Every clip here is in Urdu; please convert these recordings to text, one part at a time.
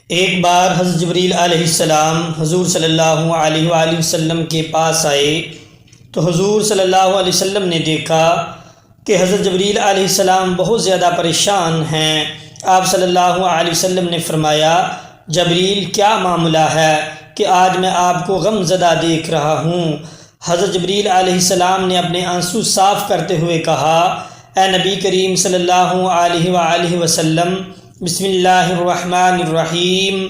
ایک بار حضرت جبریل علیہ السلام حضور صلی اللہ علیہ وآلہ وسلم کے پاس آئے تو حضور صلی اللہ علیہ وسلم نے دیکھا کہ حضرت جبریل علیہ السلام بہت زیادہ پریشان ہیں۔ آپ صلی اللہ علیہ وسلم نے فرمایا، جبریل کیا معاملہ ہے کہ آج میں آپ کو غم زدہ دیکھ رہا ہوں؟ حضرت جبریل علیہ السلام نے اپنے آنسو صاف کرتے ہوئے کہا، اے نبی کریم صلی اللہ علیہ وآلہ وسلم، بسم اللہ الرحمن الرحیم،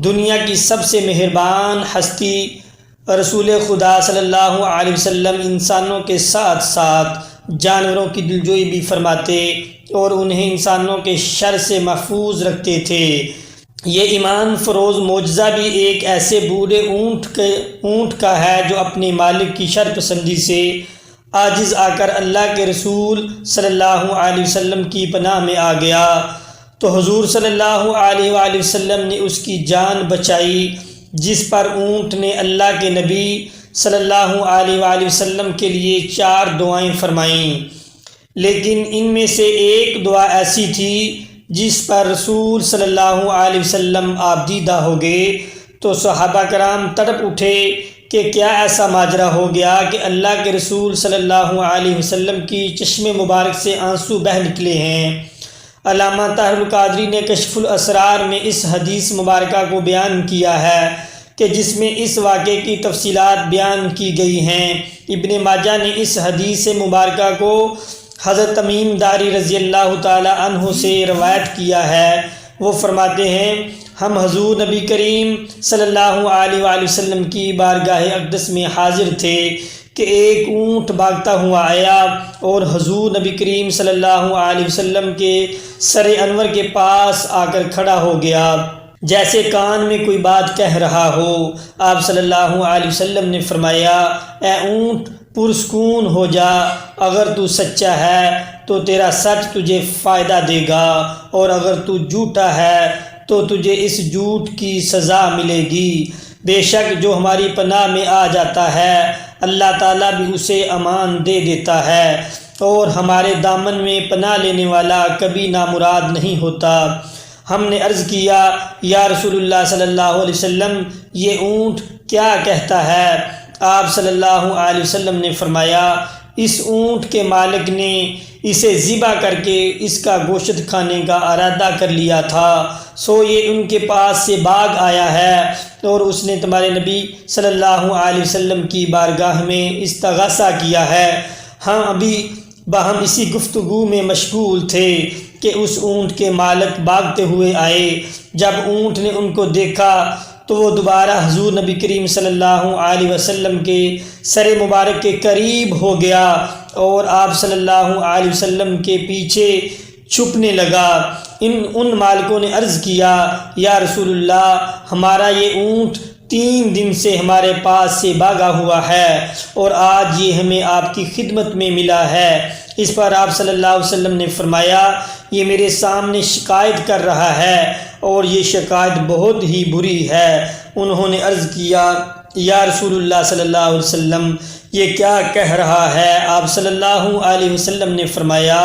دنیا کی سب سے مہربان ہستی رسول خدا صلی اللہ علیہ وسلم انسانوں کے ساتھ ساتھ جانوروں کی دلجوئی بھی فرماتے اور انہیں انسانوں کے شر سے محفوظ رکھتے تھے۔ یہ ایمان فروز معجزہ بھی ایک ایسے بوڑھے اونٹ کا ہے جو اپنے مالک کی شر پسندی سے عاجز آ کر اللہ کے رسول صلی اللہ علیہ وسلم کی پناہ میں آ گیا تو حضور صلی اللہ علیہ وآلہ وسلم نے اس کی جان بچائی، جس پر اونٹ نے اللہ کے نبی صلی اللہ علیہ وآلہ وسلم کے لیے 4 دعائیں فرمائیں، لیکن ان میں سے ایک دعا ایسی تھی جس پر رسول صلی اللہ علیہ وسلم آبدیدہ ہو گئے تو صحابہ کرام تڑپ اٹھے کہ کیا ایسا ماجرا ہو گیا کہ اللہ کے رسول صلی اللہ علیہ وسلم کی چشم مبارک سے آنسو بہہ نکلے ہیں۔ علامہ طاہر القادری نے کشف الاسرار میں اس حدیث مبارکہ کو بیان کیا ہے کہ جس میں اس واقعے کی تفصیلات بیان کی گئی ہیں۔ ابن ماجہ نے اس حدیث مبارکہ کو حضرت تمیم داری رضی اللہ تعالی عنہ سے روایت کیا ہے۔ وہ فرماتے ہیں، ہم حضور نبی کریم صلی اللہ علیہ وآلہ وسلم کی بارگاہ اقدس میں حاضر تھے کہ ایک اونٹ بھاگتا ہوا آیا اور حضور نبی کریم صلی اللہ علیہ وسلم کے سر انور کے پاس آ کر کھڑا ہو گیا، جیسے کان میں کوئی بات کہہ رہا ہو۔ آپ صلی اللہ علیہ وسلم نے فرمایا، اے اونٹ پرسکون ہو جا، اگر تو سچا ہے تو تیرا سچ تجھے فائدہ دے گا، اور اگر تو جھوٹا ہے تو تجھے اس جھوٹ کی سزا ملے گی۔ بے شک جو ہماری پناہ میں آ جاتا ہے اللہ تعالیٰ بھی اسے امان دے دیتا ہے، اور ہمارے دامن میں پناہ لینے والا کبھی نامراد نہیں ہوتا۔ ہم نے عرض کیا، یا رسول اللہ صلی اللہ علیہ وسلم، یہ اونٹ کیا کہتا ہے؟ آپ صلی اللہ علیہ وسلم نے فرمایا، اس اونٹ کے مالک نے اسے ذبح کر کے اس کا گوشت کھانے کا ارادہ کر لیا تھا، سو یہ ان کے پاس سے بھاگ آیا ہے اور اس نے تمہارے نبی صلی اللہ علیہ وسلم کی بارگاہ میں استغاثہ کیا ہے۔ ہم ابھی باہم اسی گفتگو میں مشغول تھے کہ اس اونٹ کے مالک بھاگتے ہوئے آئے۔ جب اونٹ نے ان کو دیکھا تو وہ دوبارہ حضور نبی کریم صلی اللہ علیہ وسلم کے سر مبارک کے قریب ہو گیا اور آپ صلی اللہ علیہ وسلم کے پیچھے چھپنے لگا۔ ان مالکوں نے عرض کیا، یا رسول اللہ، ہمارا یہ اونٹ 3 دن سے ہمارے پاس سے بھاگا ہوا ہے اور آج یہ ہمیں آپ کی خدمت میں ملا ہے۔ اس پر آپ صلی اللہ علیہ وسلم نے فرمایا، یہ میرے سامنے شکایت کر رہا ہے اور یہ شکایت بہت ہی بری ہے۔ انہوں نے عرض کیا، یا رسول اللہ صلی اللہ علیہ وسلم، یہ کیا کہہ رہا ہے؟ آپ صلی اللہ علیہ وسلم نے فرمایا،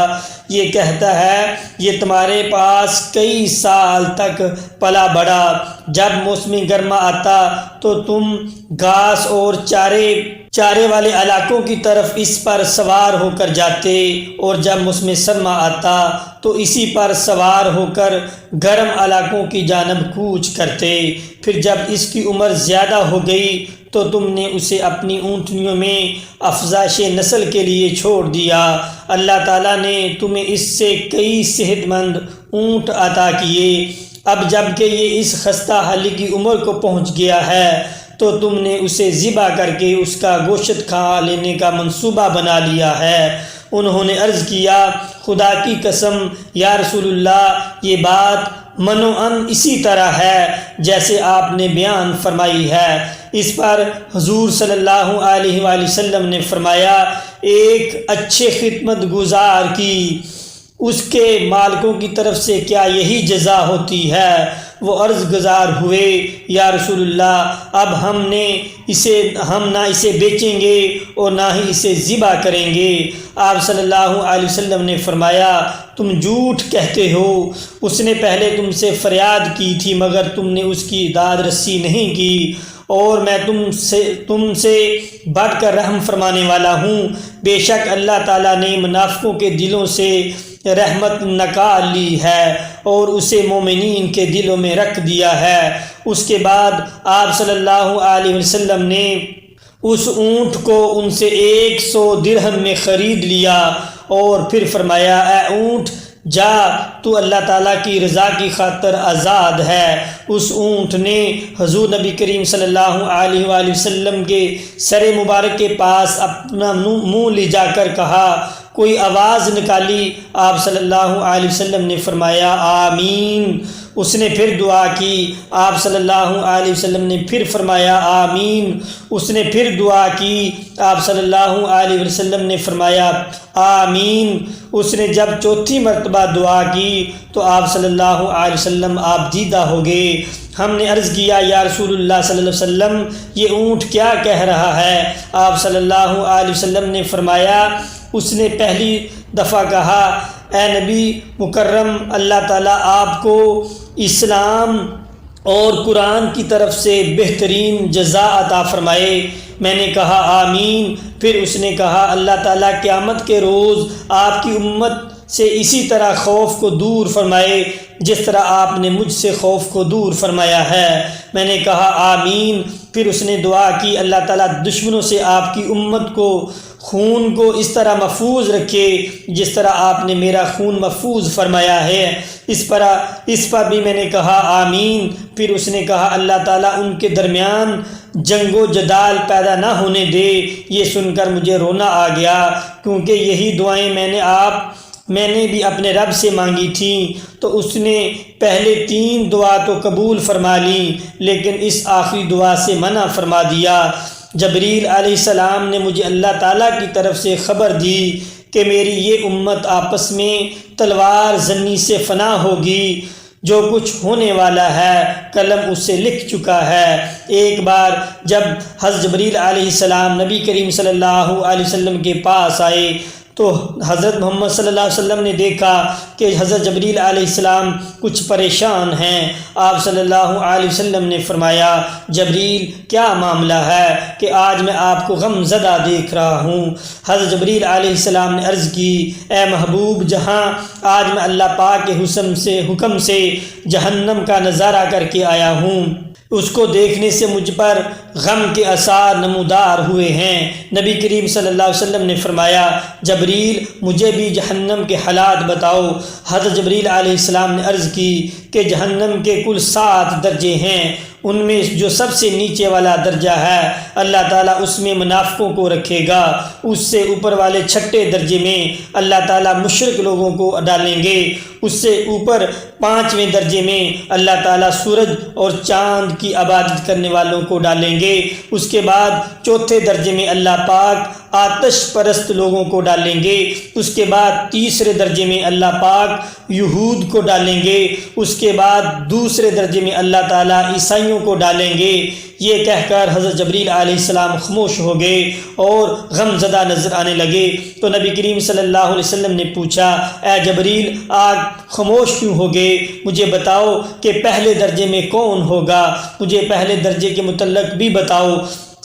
یہ کہتا ہے، یہ تمہارے پاس کئی سال تک پلا بڑھا، جب موسم گرما آتا تو تم گھاس اور چارے والے علاقوں کی طرف اس پر سوار ہو کر جاتے، اور جب موسم سرما آتا تو اسی پر سوار ہو کر گرم علاقوں کی جانب کوچ کرتے۔ پھر جب اس کی عمر زیادہ ہو گئی تو تم نے اسے اپنی اونٹنیوں میں افزائش نسل کے لیے چھوڑ دیا۔ اللہ تعالیٰ نے تمہیں اس سے کئی صحت مند اونٹ عطا کیے۔ اب جب کہ یہ اس خستہ حالی کی عمر کو پہنچ گیا ہے تو تم نے اسے ذبح کر کے اس کا گوشت کھا لینے کا منصوبہ بنا لیا ہے۔ انہوں نے عرض کیا، خدا کی قسم یا رسول اللہ، یہ بات منوعاً اسی طرح ہے جیسے آپ نے بیان فرمائی ہے۔ اس پر حضور صلی اللہ علیہ وآلہ وسلم نے فرمایا، ایک اچھے خدمت گزار کی اس کے مالکوں کی طرف سے کیا یہی جزا ہوتی ہے؟ وہ عرض گزار ہوئے، یا رسول اللہ، اب ہم نہ اسے بیچیں گے اور نہ ہی اسے ذبح کریں گے۔ آپ صلی اللہ علیہ وسلم نے فرمایا، تم جھوٹ کہتے ہو، اس نے پہلے تم سے فریاد کی تھی مگر تم نے اس کی داد رسی نہیں کی، اور میں تم سے بڑھ کر رحم فرمانے والا ہوں۔ بے شک اللہ تعالیٰ نے منافقوں کے دلوں سے رحمت نکال لی ہے اور اسے مومنین کے دلوں میں رکھ دیا ہے۔ اس کے بعد آپ صلی اللہ علیہ وسلم نے اس اونٹ کو ان سے 100 درہم میں خرید لیا اور پھر فرمایا، اے اونٹ جا، تو اللہ تعالیٰ کی رضا کی خاطر آزاد ہے۔ اس اونٹ نے حضور نبی کریم صلی اللہ علیہ وآلہ وسلم کے سر مبارک کے پاس اپنا منہ لے جا کر کہا، کوئی آواز نکالی؟ آپ صلی اللہ علیہ وسلم نے فرمایا، آمین۔ اس نے پھر دعا کی، آپ صلی اللہ علیہ وسلم نے پھر فرمایا، آمین۔ اس نے پھر دعا کی، آپ صلی اللہ علیہ وسلم نے فرمایا، آمین۔ اس نے جب چوتھی مرتبہ دعا کی تو آپ صلی اللہ علیہ وسلم آپ دیدہ ہو گئے۔ ہم نے عرض کیا، یا رسول اللہ صلی اللہ علیہ وسلم، یہ اونٹ کیا کہہ رہا ہے؟ آپ صلی اللہ علیہ وسلم نے فرمایا، اس نے پہلی دفعہ کہا، اے نبی مکرم، اللہ تعالیٰ آپ کو اسلام اور قرآن کی طرف سے بہترین جزا عطا فرمائے۔ میں نے کہا، آمین۔ پھر اس نے کہا، اللہ تعالیٰ قیامت کے روز آپ کی امت سے اسی طرح خوف کو دور فرمائے جس طرح آپ نے مجھ سے خوف کو دور فرمایا ہے۔ میں نے کہا، آمین۔ پھر اس نے دعا کی، اللہ تعالیٰ دشمنوں سے آپ کی امت کو خون کو اس طرح محفوظ رکھے جس طرح آپ نے میرا خون محفوظ فرمایا ہے۔ اس پر بھی میں نے کہا، آمین۔ پھر اس نے کہا، اللہ تعالیٰ ان کے درمیان جنگ و جدال پیدا نہ ہونے دے۔ یہ سن کر مجھے رونا آ گیا، کیونکہ یہی دعائیں میں نے بھی اپنے رب سے مانگی تھیں، تو اس نے پہلے 3 دعا تو قبول فرما لیں لیکن اس آخری دعا سے منع فرما دیا۔ جبریل علیہ السلام نے مجھے اللہ تعالیٰ کی طرف سے خبر دی کہ میری یہ امت آپس میں تلوار زنی سے فنا ہوگی، جو کچھ ہونے والا ہے قلم اس سے لکھ چکا ہے۔ ایک بار جب حضرت جبریل علیہ السلام نبی کریم صلی اللہ علیہ وسلم کے پاس آئے تو حضرت محمد صلی اللہ علیہ وسلم نے دیکھا کہ حضرت جبریل علیہ السلام کچھ پریشان ہیں۔ آپ صلی اللہ علیہ وسلم نے فرمایا، جبریل کیا معاملہ ہے کہ آج میں آپ کو غم زدہ دیکھ رہا ہوں؟ حضرت جبریل علیہ السلام نے عرض کی، اے محبوب جہاں، آج میں اللہ پاک کے حکم سے جہنم کا نظارہ کر کے آیا ہوں، اس کو دیکھنے سے مجھ پر غم کے آثار نمودار ہوئے ہیں۔ نبی کریم صلی اللہ علیہ وسلم نے فرمایا، جبریل مجھے بھی جہنم کے حالات بتاؤ۔ حضرت جبریل علیہ السلام نے عرض کی کہ جہنم کے کل 7 درجے ہیں، ان میں جو سب سے نیچے والا درجہ ہے اللہ تعالیٰ اس میں منافقوں کو رکھے گا۔ اس سے اوپر والے 6 درجے میں اللہ تعالیٰ مشرک لوگوں کو ڈالیں گے۔ اس سے اوپر 5ویں درجے میں اللہ تعالیٰ سورج اور چاند کی عبادت کرنے والوں کو ڈالیں گے۔ اس کے بعد 4تھے درجے میں اللہ پاک آتش پرست لوگوں کو ڈالیں گے۔ اس کے بعد 3رے درجے میں اللہ پاک یہود کو ڈالیں گے۔ اس کے بعد 2 درجے میں اللہ تعالیٰ عیسائیوں کو ڈالیں گے۔ یہ کہہ کر حضرت جبریل علیہ السلام خاموش ہو گئے اور غم زدہ نظر آنے لگے۔ تو نبی کریم صلی اللہ علیہ وسلم نے پوچھا، اے جبریل آج خاموش کیوں ہو گئے؟ مجھے بتاؤ کہ پہلے درجے میں کون ہوگا، مجھے پہلے درجے کے متعلق بھی بتاؤ۔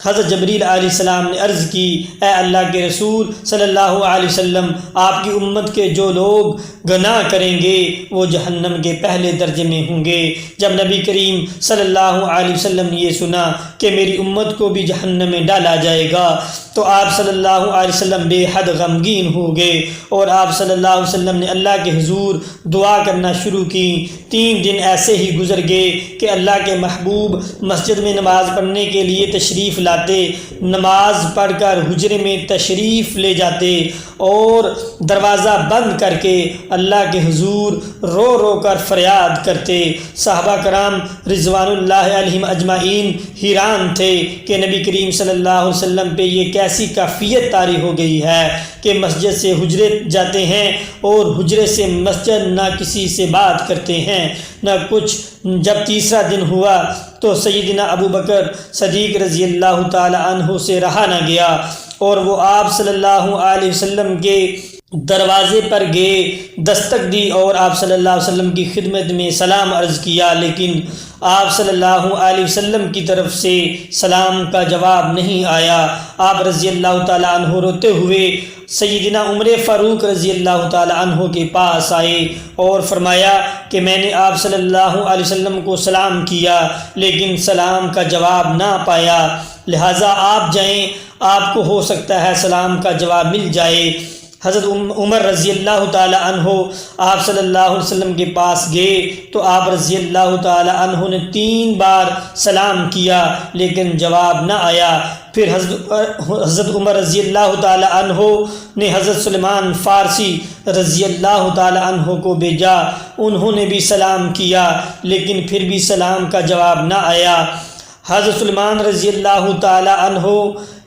حضرت جبریل علیہ السلام نے عرض کی، اے اللہ کے رسول صلی اللہ علیہ وسلم، آپ کی امت کے جو لوگ گناہ کریں گے وہ جہنم کے پہلے درجے میں ہوں گے۔ جب نبی کریم صلی اللہ علیہ وسلم نے یہ سنا کہ میری امت کو بھی جہنم میں ڈالا جائے گا تو آپ صلی اللہ علیہ وسلم بے حد غمگین ہو گئے اور آپ صلی اللہ علیہ وسلم نے اللہ کے حضور دعا کرنا شروع کی۔ 3 دن ایسے ہی گزر گئے کہ اللہ کے محبوب مسجد میں نماز پڑھنے کے لیے تشریف لاتے، نماز پڑھ کر حجرے میں تشریف لے جاتے اور دروازہ بند کر کے اللہ کے حضور رو رو کر فریاد کرتے۔ صحابہ کرام رضوان اللہ علیہم اجمعین حیران تھے کہ نبی کریم صلی اللہ علیہ وسلم پہ یہ کیسی کیفیت طاری ہو گئی ہے کہ مسجد سے حجرے جاتے ہیں اور حجرے سے مسجد، نہ کسی سے بات کرتے ہیں، نہ کچھ جب تیسرا دن ہوا تو سیدنا ابو بکر صدیق رضی اللہ تعالی عنہ سے رہا نہ گیا اور وہ آپ صلی اللہ علیہ وسلم کے دروازے پر گئے، دستک دی اور آپ صلی اللہ علیہ وسلم کی خدمت میں سلام عرض کیا، لیکن آپ صلی اللہ علیہ وسلم کی طرف سے سلام کا جواب نہیں آیا۔ آپ رضی اللہ تعالیٰ عنہ روتے ہوئے سیدنا عمر فاروق رضی اللہ تعالیٰ عنہ کے پاس آئے اور فرمایا کہ میں نے آپ صلی اللہ علیہ وسلم کو سلام کیا لیکن سلام کا جواب نہ پایا، لہٰذا آپ جائیں، آپ کو ہو سکتا ہے سلام کا جواب مل جائے۔ حضرت عمر رضی اللہ تعالی عنہ آپ صلی اللہ علیہ وسلم کے پاس گئے تو آپ رضی اللہ تعالی عنہ نے 3 بار سلام کیا لیکن جواب نہ آیا۔ پھر حضرت عمر رضی اللہ تعالی عنہ نے حضرت سلمان فارسی رضی اللہ تعالی عنہ کو بھیجا، انہوں نے بھی سلام کیا لیکن پھر بھی سلام کا جواب نہ آیا۔ حضرت سلمان رضی اللہ تعالی عنہ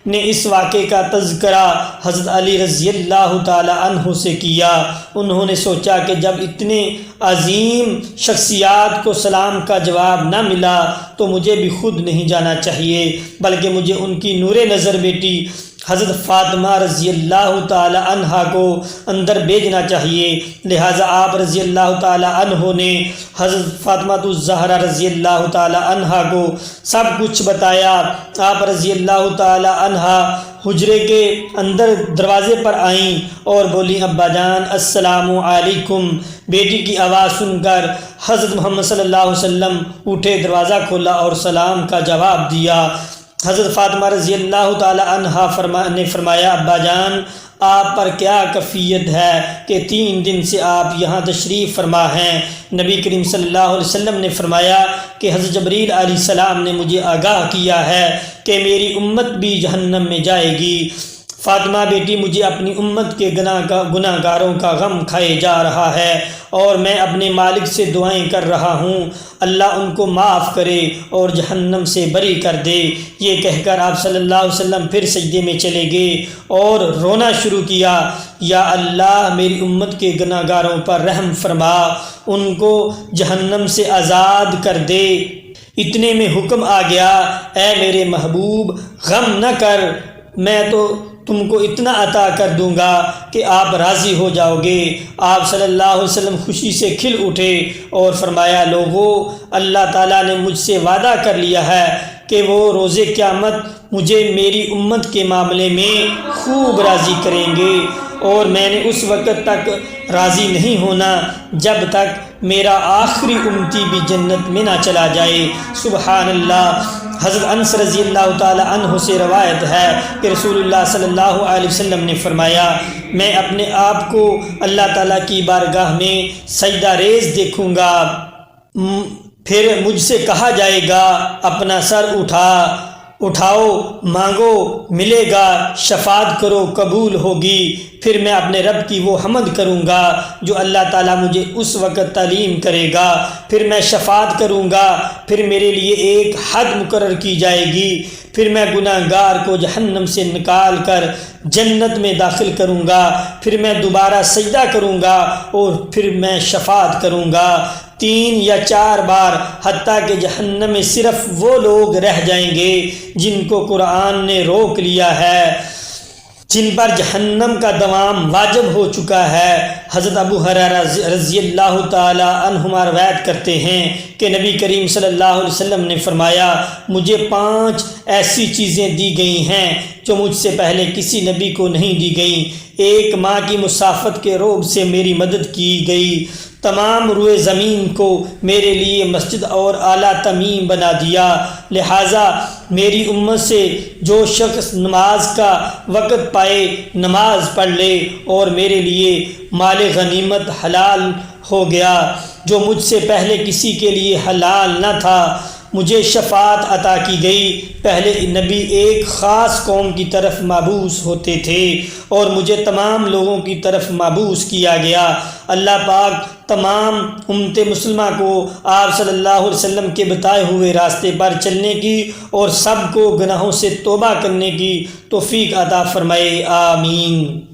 نے اس واقعے کا تذکرہ حضرت علی رضی اللہ تعالی عنہ سے کیا۔ انہوں نے سوچا کہ جب اتنے عظیم شخصیات کو سلام کا جواب نہ ملا تو مجھے بھی خود نہیں جانا چاہیے بلکہ مجھے ان کی نور نظر بیٹی حضرت فاطمہ رضی اللہ تعالی عنہ کو اندر بھیجنا چاہیے، لہٰذا آپ رضی اللہ تعالی عنہ نے حضرت فاطمہ الزہرا رضی اللہ تعالی عنہ کو سب کچھ بتایا۔ آپ رضی اللہ تعالی عنہ حجرے کے اندر دروازے پر آئیں اور بولی ابا جان السلام علیکم۔ بیٹی کی آواز سن کر حضرت محمد صلی اللہ علیہ وسلم اٹھے، دروازہ کھولا اور سلام کا جواب دیا۔ حضرت فاطمہ رضی اللہ تعالی عنہ نے فرمایا ابا جان آپ پر کیا کفیت ہے کہ 3 دن سے آپ یہاں تشریف فرما ہیں؟ نبی کریم صلی اللہ علیہ وسلم نے فرمایا کہ حضرت جبریل علیہ السلام نے مجھے آگاہ کیا ہے کہ میری امت بھی جہنم میں جائے گی۔ فاطمہ بیٹی مجھے اپنی امت کے گناہ گاروں کا غم کھائے جا رہا ہے اور میں اپنے مالک سے دعائیں کر رہا ہوں اللہ ان کو معاف کرے اور جہنم سے بری کر دے۔ یہ کہہ کر آپ صلی اللہ علیہ وسلم پھر سجدے میں چلے گئے اور رونا شروع کیا، یا اللہ میری امت کے گناہ گاروں پر رحم فرما، ان کو جہنم سے آزاد کر دے۔ اتنے میں حکم آ گیا اے میرے محبوب غم نہ کر، میں تو تم کو اتنا عطا کر دوں گا کہ آپ راضی ہو جاؤ گے۔ آپ صلی اللہ علیہ وسلم خوشی سے کھل اٹھے اور فرمایا لوگو اللہ تعالیٰ نے مجھ سے وعدہ کر لیا ہے کہ وہ روز قیامت مجھے میری امت کے معاملے میں خوب راضی کریں گے اور میں نے اس وقت تک راضی نہیں ہونا جب تک میرا آخری امتی بھی جنت میں نہ چلا جائے۔ سبحان اللہ۔ حضرت انس رضی اللہ تعالی عنہ سے روایت ہے کہ رسول اللہ صلی اللہ علیہ وسلم نے فرمایا میں اپنے آپ کو اللہ تعالیٰ کی بارگاہ میں سجدہ ریز دیکھوں گا، پھر مجھ سے کہا جائے گا اپنا سر اٹھاؤ مانگو ملے گا، شفاعت کرو قبول ہوگی۔ پھر میں اپنے رب کی وہ حمد کروں گا جو اللہ تعالیٰ مجھے اس وقت تعلیم کرے گا، پھر میں شفاعت کروں گا، پھر میرے لیے ایک حد مقرر کی جائے گی، پھر میں گناہ گار کو جہنم سے نکال کر جنت میں داخل کروں گا، پھر میں دوبارہ سجدہ کروں گا اور پھر میں شفاعت کروں گا 3 یا 4 بار، حتیٰ کہ جہنم میں صرف وہ لوگ رہ جائیں گے جن کو قرآن نے روک لیا ہے، جن پر جہنم کا دوام واجب ہو چکا ہے۔ حضرت ابو ہریرہ رضی اللہ تعالی عنہما روایت کرتے ہیں کہ نبی کریم صلی اللہ علیہ وسلم نے فرمایا مجھے 5 ایسی چیزیں دی گئی ہیں جو مجھ سے پہلے کسی نبی کو نہیں دی گئیں۔ 1 ماں کی مسافت کے رعب سے میری مدد کی گئی، تمام روئے زمین کو میرے لیے مسجد اور اعلیٰ تمیم بنا دیا، لہٰذا میری امت سے جو شخص نماز کا وقت پائے نماز پڑھ لے اور میرے لیے مال غنیمت حلال ہو گیا جو مجھ سے پہلے کسی کے لیے حلال نہ تھا۔ مجھے شفاعت عطا کی گئی، پہلے نبی ایک خاص قوم کی طرف مبعوث ہوتے تھے اور مجھے تمام لوگوں کی طرف مبعوث کیا گیا۔ اللہ پاک تمام امت مسلمہ کو آپ صلی اللہ علیہ وسلم کے بتائے ہوئے راستے پر چلنے کی اور سب کو گناہوں سے توبہ کرنے کی توفیق عطا فرمائے، آمین۔